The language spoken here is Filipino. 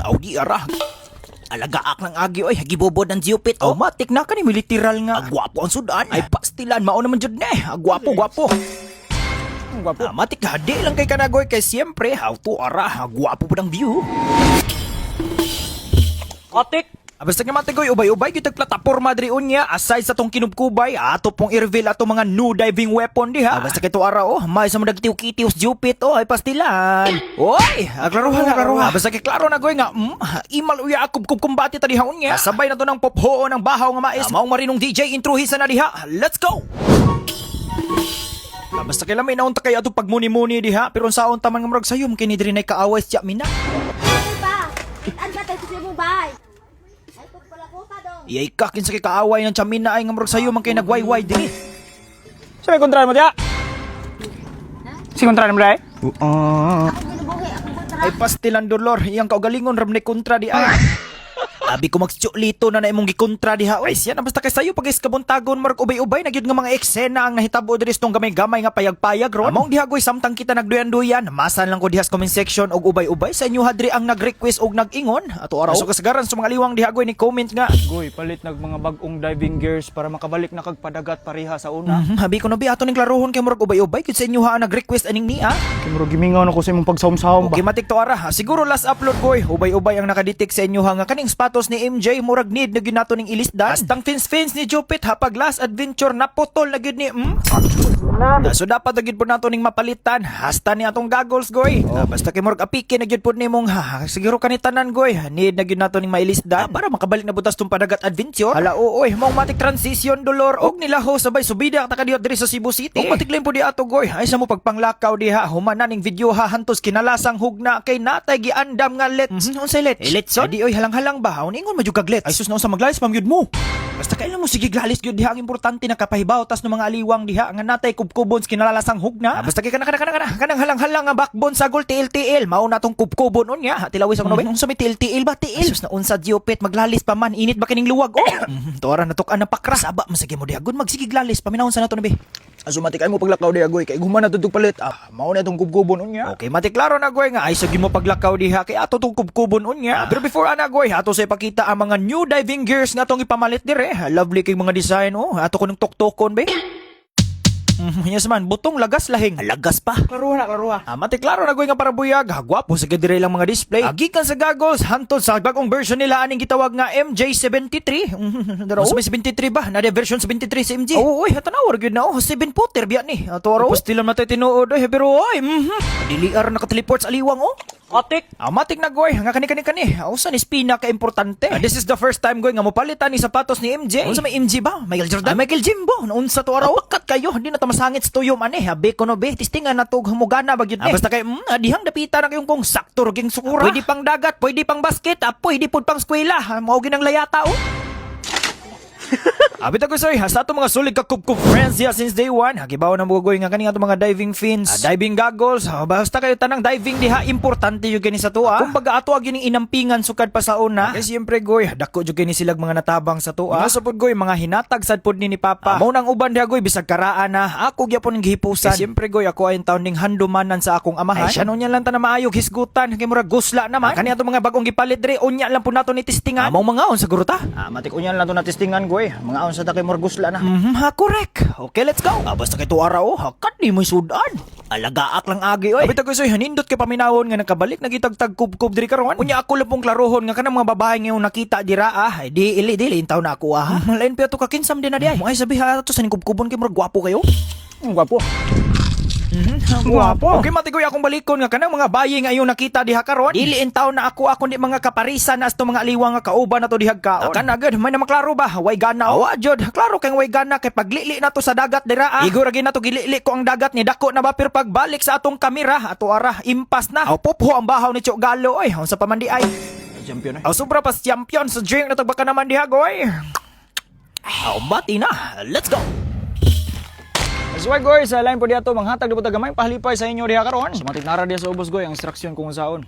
Aw di ara. Alagaak ng agi oy, gibobod ng Jupit. Oh, matik na ka ni literal nga. Agwapo ang sudan. Ay pastilan mao naman jud ne. Agwapo. Gwapo. Matik hadi lang kay kanagoy kay siyempre how to ara. Agwapo po ng view. Matik. Basta nga matigoy, ubay-ubay kitag plataporma diri unya aside sa tong kinubkubay ato pong i-reveal ato mga new diving weapon diha. Basta kay to ara may sa mga kitiw-kitiw Jupit ay pastilan. Oy, aklaruhan. Basta kay klaro na goy nga imal uya akub kumbati ta diha unya. Sabay na to ng popho ng bahaw nga mais. Maong marinong DJ intruhisa na diha. Let's go. Basta kay lamay naunta kay ato pagmuni-muni diha pero unsaon taman nga murag sayom kini diri nay kaaway siya mina. Pa, itan ka tayo sa mo bay. Iyay kakin sa kikaaway ng tsamina ay nga murag sayo man kay nagwayway diri. Sa may kontra mo diya? Si kontra mo diya? Ay pastilan dolor, iyang kaugalingon ram ni kontra di ay. Abi ko magtsulito na imong gikontra diha. Ay siya na basta kay sayo pag iskabuntagon mark ubay-ubay na gyud nga mga eksena ang nahitabo diri tong gamay-gamay nga payag-payag ron. Among diha goy samtang kita nagduyan-duyan, masan lang ko diha sa comment section og ubay-ubay sa inyo hadri ang nag-request og nag-ingon. Ato araw so kasagaran sa mga liwang diha goy ni comment nga. Goy, palit nag mga bagong diving gears para makabalik na kag padagat pareha sa una. Habi ko na bi ato ning klarohon kay murag ubay-ubay gyud sa inyo ha ang nag-request aning niya. Kimuro gimingaw na ko sa imong pagsawom-sawom ba. Okay, matik to ara. Siguro last upload boy, ubay-ubay ang nakadetect sa inyo ha nga kaning spatos ni MJ murag need na gyud nato ning ilisdan. Hastang fins ni Jupit ha pag last adventure naputol na gyud ni so dapat na gyud po nato ning mapalitan. Hasta ni atong goggles goy. Basta kay murag apike na gyud po nimong siguro kanitanan goy. Need na gyud nato ning mailisdan para makabalik na butas tong padagat adventure. Hala oy, mao matik transition dolor og nilaho sabay subida ta kadiyot diri sa Cebu City. Og matik lang po di ato goy. Ay sa mo pagpanglakaw diha humana ning video ha hantos kinalasang hugna kay natay giandam nga let's. Unsay let's? Letson? Di oy halang-halang ba? Ingon majugag let's. Ay sus na sa maglalis pamyud mo. Basta kailan mo sige glalis gyud diha ang importante na kapahibaw tas ng mga aliwang diha nga natay kubkubon kinalalasang hugna. Basta kay kanang halang-halang nga backbone sagol tiil mao na tong kubkubon unya. Tilawis ako no ba? Unsa may tiil ba tiil? Sus na unsa Jupit maglalis pa man init ba kining luwag Tora na tok-an na pakra. Saba masige mo diha gud magsige glalis paminahon sa nato no be. Asumatik ay mo paglakaw diha goy kay gumana tudtog palit. Mao na tong kubkubon unya. Okay, matiklaro na goy nga ay sige mo paglakaw diha kay ato tong kubkubon unya. Pero before ana goy ato say pakita ang mga new diving gears nga tong ipamalit dire. Lovely kay mga design ato ko ng tok-tokon be. Yes man, butong lagas lahing. Lagas pa. Klaruha. Matiklaro na goy nga para buyag. Gwapo sa dire lang mga display. Gikan sa goggles hantod sa bagong version nila aning gitawag nga MJ73. Mas may 73 ba? Na version 73 sa MJ. Oo, hatanawar gyud na 7 footer biya ni. Atoro. Pastilan matay tinuod pero oy. Diliar nakateleport sa aliwang Matik. Matik na goy, nga kani. Usa ni spina ka importante. This is the first time goy nga mopalitan ni sapatos ni MJ. Unsa may MJ ba? Michael Jordan? Michael Jimbo. Unsa to araw? Pakat kayo, hindi na ta masangit sa tuyom ani. Habi ko no be, tistingan na tog humugana bagyod ni. Basta kay dihang dapita na kayong kung sakto ging sukura. Pwede pang dagat, pwede pang basket, pwede pud pang eskwela. Mao ginang layata Abita ko soy, sa ato mga sulig ka kup friends ya since day one. Hagibaw na bugoy nga kani ato mga diving fins, diving goggles. Basta kayo tanang diving diha importante yung gani sa tuwa. Kumbaga ato ag yung inampingan sukad pa sa una. Kaya siyempre goy, dako jud gani silag mga natabang sa tuwa. Nasa pod goy mga hinatag sad pod ni Papa. Mao nang uban diha goy bisag karaan na ako gyapon ng gihipusan. Siyempre goy ako ay taon ning handumanan sa akong amahan. Ay siya nun yan lang ta na maayog hisgutan kay murag gusla naman. Kani ato mga bagong gipalit diri unya lang po nato ni testingan. Mao mga on sa guruta. Matik unya lang to na testingan goy. Mga on sa takay morgusla na. Correct. Okay, let's go. Basta kay tuara hakat ni mo sudan. Alagaak lang agi oy. Abita ko soy hanindot kay paminawon nga nakabalik nagitagtag kubkub diri karon. Unya ako lang pong klarohon nga kanang mga babae nga nakita dira di ili intaw na ako Lain pa to kakinsam din na di ay. Mo ay sabiha to sa ning kubkubon kay murag gwapo kayo. Gwapo. Guwapo. Okay, matigoy akong balikon nga kanang mga bayi nga yung nakita diha karon. Dili intaw na ako di mga kaparisan na asto mga aliwa nga kauban na to diha kaon. Kan agad may na maklaro ba? Way gana o jud. Klaro kay way gana kay paglili na to sa dagat dira. Igo ra na to gilili ko ang dagat ni dako na ba pero pagbalik sa atong kamera ato ara impas na. Popho ang bahaw ni Chogalo oy. Unsa pa man di ay. Champion Sobra pas champion sa drink na tagbaka naman diha goy. Bati na. Let's go. That's why goy, sa line po diato manghatag di po tagamay pahalipay sa inyo diha karon. Sumatik nara diha sa ubos goy ang instruction kung saon.